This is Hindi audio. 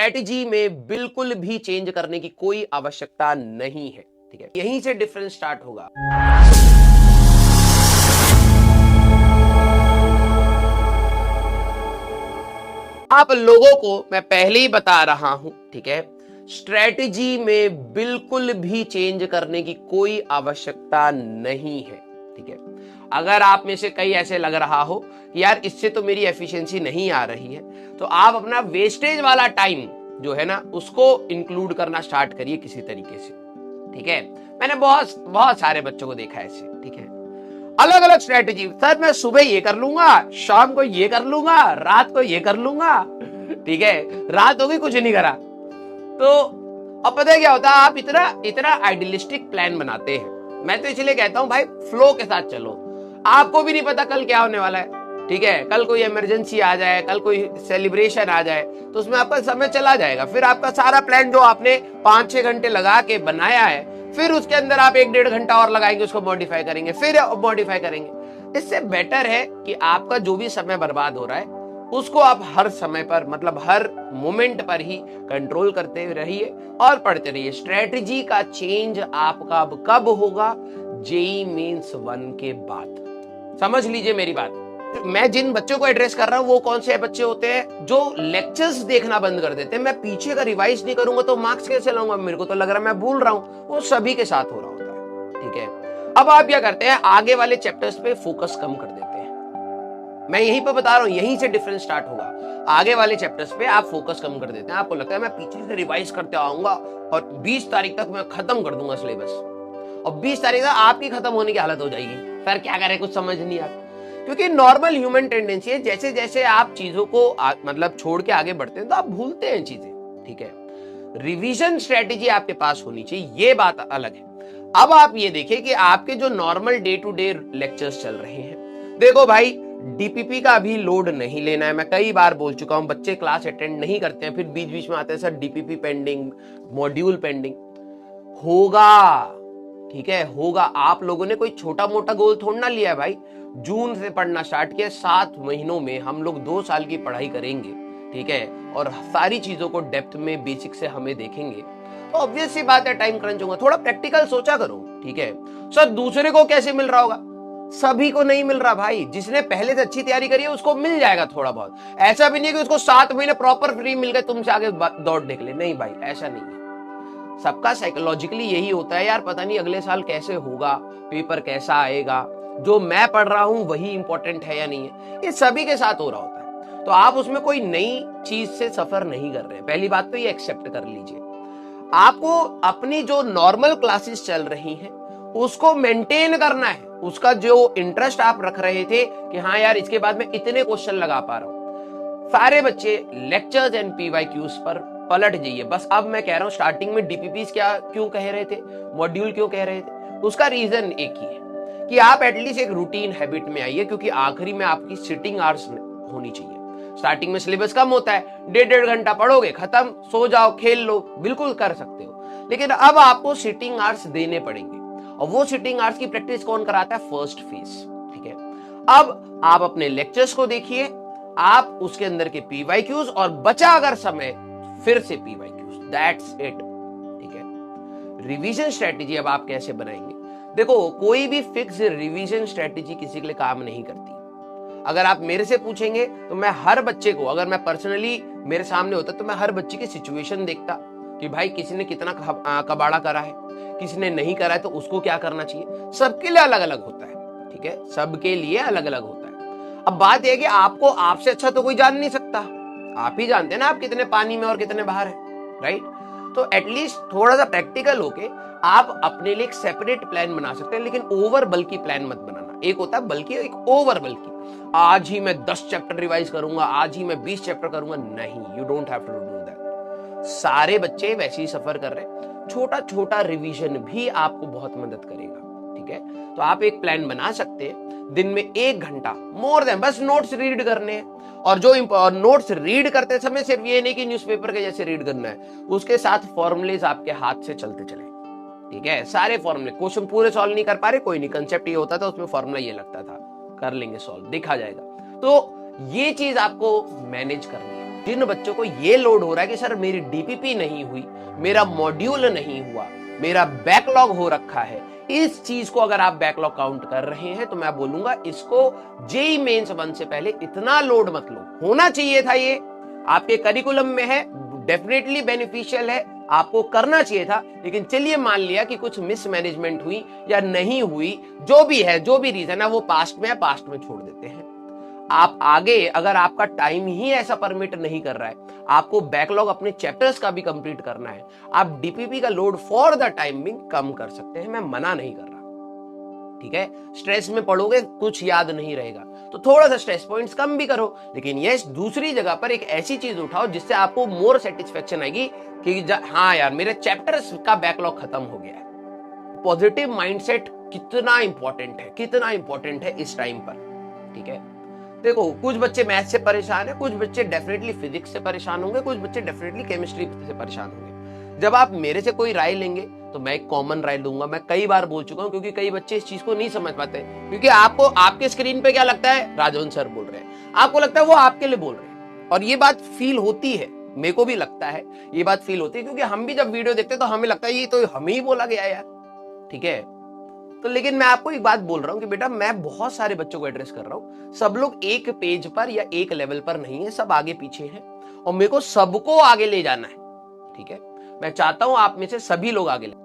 स्ट्रेटजी में बिल्कुल भी चेंज करने की कोई आवश्यकता नहीं है। ठीक है, यहीं से डिफरेंस स्टार्ट होगा। आप लोगों को मैं पहले ही बता रहा हूं, ठीक है, स्ट्रेटजी में बिल्कुल भी चेंज करने की कोई आवश्यकता नहीं है। ठीक है, अगर आप में से कई ऐसे लग रहा हो कि यार इससे तो मेरी एफिशिएंसी नहीं आ रही है, तो आप अपना वेस्टेज वाला टाइम जो है ना उसको इंक्लूड करना स्टार्ट करिए किसी तरीके से। ठीक है, मैंने बहुत सारे बच्चों को देखा है ऐसे। ठीक है, अलग अलग स्ट्रेटेजी, सर मैं सुबह ये कर लूंगा, शाम को ये कर लूंगा, रात को ये कर लूंगा। ठीक है, रात हो गई कुछ नहीं करा। तो अब पता है क्या होता है, आप इतना आइडियलिस्टिक प्लान बनाते हैं। मैं तो इसलिए कहता हूं भाई फ्लो के साथ चलो, आपको भी नहीं पता कल क्या होने वाला है। ठीक है, कल कोई इमरजेंसी आ जाए, कल कोई सेलिब्रेशन आ जाए, तो उसमें आपका समय चला जाएगा। फिर आपका सारा प्लान जो आपने 5-6 घंटे लगा के बनाया है, फिर उसके अंदर आप 1-1.5 घंटा और लगाएंगे, उसको मॉडिफाई करेंगे, फिर मॉडिफाई करेंगे। इससे बेटर है कि आपका जो भी समय बर्बाद हो रहा है उसको आप हर समय पर, मतलब हर मोमेंट पर ही कंट्रोल करते रहिए और पढ़ते रहिए। स्ट्रेटजी का चेंज आपका अब कब होगा? जेईई मेंस 1 के बाद। समझ लीजिए मेरी बात। मैं जिन बच्चों को एड्रेस कर रहा हूं वो कौन से बच्चे होते हैं जो लेक्चर्स देखना बंद कर देते हैं। मैं पीछे का रिवाइज नहीं करूंगा तो मार्क्स कैसे लाऊंगा, मेरे को तो लग रहा है मैं भूल रहा हूं। वो सभी के साथ हो रहा होता है। ठीक है, अब आप क्या करते हैं, आगे वाले चैप्टर्स पे फोकस कम कर देते हैं। मैं यहीं पे बता रहा हूं, यहीं से डिफरेंस स्टार्ट होगा। आगे वाले चैप्टर्स पे आप फोकस कम कर देते हैं। आपको लगता है मैं पीछे से रिवाइज करते आऊंगा और 20 तारीख तक मैं खत्म कर दूंगा सिलेबस, और 20 तारीख तक आपकी खत्म होने की हालत हो जाएगी। सर क्या करें, कुछ समझ नहीं आता। क्योंकि नॉर्मल ह्यूमन टेंडेंसी है, जैसे जैसे आप चीजों को मतलब छोड़ के आगे बढ़ते हैं तो आप भूलते हैं चीजें। ठीक है, रिवीजन स्ट्रेटेजी आपके पास होनी चाहिए, ये बात अलग है। अब आप ये देखिए कि आपके जो normal day to day lectures चल रहे हैं, देखो भाई डीपीपी का अभी लोड नहीं लेना है। मैं कई बार बोल चुका हूं, बच्चे क्लास अटेंड नहीं करते हैं, फिर बीच बीच में आते हैं sir DPP pending, module pending. होगा, ठीक है, होगा। आप लोगों ने कोई छोटा मोटा गोल थोड़ा ना लिया है भाई। जून से पढ़ना स्टार्ट किया, 7 महीनों में हम लोग 2 साल की पढ़ाई करेंगे। ठीक है, और सारी चीजों को डेप्थ में बेसिक से हमें देखेंगे, तो ऑब्वियस सी बात है टाइम क्रंच होगा। थोड़ा प्रैक्टिकल सोचा करो। ठीक है, सर दूसरे को कैसे मिल रहा होगा? सभी को नहीं मिल रहा भाई। जिसने पहले से अच्छी तैयारी करी है उसको मिल जाएगा थोड़ा बहुत। ऐसा भी नहीं है कि उसको 7 महीने प्रॉपर फ्री मिल गए, तुमसे आगे दौड़ निकले। नहीं भाई, ऐसा नहीं है। सबका साइकोलॉजिकली यही होता है, यार पता नहीं अगले साल कैसे होगा, पेपर कैसा आएगा, जो मैं पढ़ रहा हूं वही इंपॉर्टेंट है या नहीं है, ये सभी के साथ हो रहा होता है। तो आप उसमें कोई नई चीज से सफर नहीं कर रहे हैं। पहली बात तो ये एक्सेप्ट कर लीजिए। आपको अपनी जो नॉर्मल क्लासेस चल रही हैं उसको मेंटेन करना है। उसका जो इंटरेस्ट आप रख रहे थे कि हाँ यार इसके बाद मैं इतने क्वेश्चन लगा पा रहा हूं, सारे बच्चे लेक्चर्स एंड पीवाईक्यूज पर पलट जाइए। बस अब मैं कह रहा हूं, स्टार्टिंग में डीपीपीस क्यों कह रहे थे, मॉड्यूल क्यों कह रहे थे, उसका रीजन एक ही है कि आप एटलीस्ट एक रूटीन हैबिट में आइए। क्योंकि आखिरी में आपकी सिटिंग आवर्स होनी चाहिए। स्टार्टिंग में सिलेबस कम होता है, 1.5 घंटा पढ़ोगे, खत्म, सो जाओ, खेल लो, बिल्कुल कर सकते हो। लेकिन अब आपको सिटिंग आवर्स देने पड़ेंगे, और वो सिटिंग आवर्स की प्रैक्टिस कौन कराता है? First phase. ठीक है, अब आप अपने लेक्चर्स को देखिए, आप उसके अंदर के पीवाईक्यूज, और बचा अगर समय फिर से पीवाईक्यूज, दैट्स इट। ठीक है, रिवीजन स्ट्रेटेजी अब आप कैसे बनाएंगे? देखो, कोई भी फिक्स रिवीजन स्ट्रेटेजी किसी के लिए काम नहीं करती। अगर आप मेरे से पूछेंगे तो मैं हर बच्चे को, अगर मैं पर्सनली मेरे सामने होता तो मैं हर बच्चे की सिचुएशन देखता कि भाई किसी ने कितना कबाड़ा करा है, किसी ने नहीं करा है, तो उसको क्या करना चाहिए। सबके लिए अलग अलग होता है। ठीक है, सबके लिए अलग अलग होता है। अब बात यह है कि आपको आपसे अच्छा तो कोई जान नहीं सकता। आप ही जानते हैं ना आप कितने पानी में और कितने बाहर है, राइट? तो एटलीस्ट थोड़ा सा प्रैक्टिकल होके आप अपने लिए एक सेपरेट प्लान बना सकते हैं, लेकिन ओवर बल्कि प्लान मत बनाना। एक होता है बल्कि, एक ओवर बल्कि। आज ही मैं 10 चैप्टर रिवाइज करूंगा, आज ही मैं 20 चैप्टर करूंगा, नहीं, you don't have to do that. सारे बच्चे वैसे ही सफर कर रहे हैं। छोटा छोटा रिवीजन भी आपको बहुत मदद करेगा। ठीक है, तो आप एक प्लान बना सकते हैं, दिन में 1 घंटा, मोर देन, बस नोट्स रीड करने हैं। और जो नोट्स रीड करते समय सिर्फ ये नहीं कि न्यूज़पेपर के जैसे रीड करना है, उसके साथ फॉर्मूलेज आपके हाथ से चलते चले। ठीक है, सारे फॉर्मूले, क्वेश्चन पूरे सॉल्व नहीं कर पा रहे, कोई नहीं, कंसेप्ट ये होता था, उसमें फॉर्मूला ये लगता था, कर लेंगे सॉल्व, देखा जाएगा। तो ये चीज आपको मैनेज करनी है। जिन बच्चों को ये लोड हो रहा है कि सर मेरी डीपीपी नहीं हुई, मेरा मॉड्यूल नहीं हुआ, मेरा बैकलॉग हो रखा है, इस चीज को अगर आप बैकलॉग काउंट कर रहे हैं तो मैं बोलूंगा इसको जेईई मेंस 1 से पहले इतना लोड मत लो। होना चाहिए था, ये आपके करिकुलम में है, डेफिनेटली बेनिफिशियल है, आपको करना चाहिए था, लेकिन चलिए मान लिया कि कुछ मिसमैनेजमेंट हुई या नहीं हुई, जो भी है, जो भी रीजन है वो पास्ट में है, पास्ट में छोड़ देते हैं। आप आगे अगर आपका टाइम ही ऐसा परमिट नहीं कर रहा है, आपको बैकलॉग अपने चैप्टर्स का भी कंप्लीट करना है, आप डीपीपी का load for the time being कम कर सकते हैं, मैं मना नहीं कर रहा। ठीक है, स्ट्रेस में पढ़ोगे कुछ याद नहीं रहेगा तो थोड़ा सा स्ट्रेस पॉइंट्स कम भी करो, लेकिन यस दूसरी जगह पर एक ऐसी चीज उठाओ जिससे आपको मोर सेटिस्फेक्शन आएगी कि हाँ यार मेरे चैप्टर्स का बैकलॉग खत्म हो गया है। पॉजिटिव माइंडसेट कितना इंपॉर्टेंट है, कितना इंपॉर्टेंट है इस टाइम पर। ठीक है, देखो कुछ बच्चे मैथ से परेशान है, कुछ बच्चे डेफिनेटली फिजिक्स से परेशान होंगे, कुछ बच्चे डेफिनेटली केमिस्ट्री से परेशान होंगे। जब आप मेरे से कोई राय लेंगे तो मैं एक कॉमन राय दूंगा। मैं कई बार बोल चुका हूं, क्योंकि कई बच्चे इस चीज को नहीं समझ पाते, क्योंकि आपको आपके स्क्रीन पे क्या लगता है, राजवन सर बोल रहे हैं, आपको लगता है वो आपके लिए बोल रहे हैं, और ये बात फील होती है, मेरे को भी लगता है ये बात फील होती है, क्योंकि हम भी जब वीडियो देखते हैं तो हमें लगता है ये तो हमें ही बोला गया यार। ठीक है, तो लेकिन मैं आपको एक बात बोल रहा हूं कि बेटा मैं बहुत सारे बच्चों को एड्रेस कर रहा हूं, सब लोग एक पेज पर या एक लेवल पर नहीं है, सब आगे पीछे हैं, और मेरे को सबको आगे ले जाना है। ठीक है, मैं चाहता हूं आप में से सभी लोग आगे ले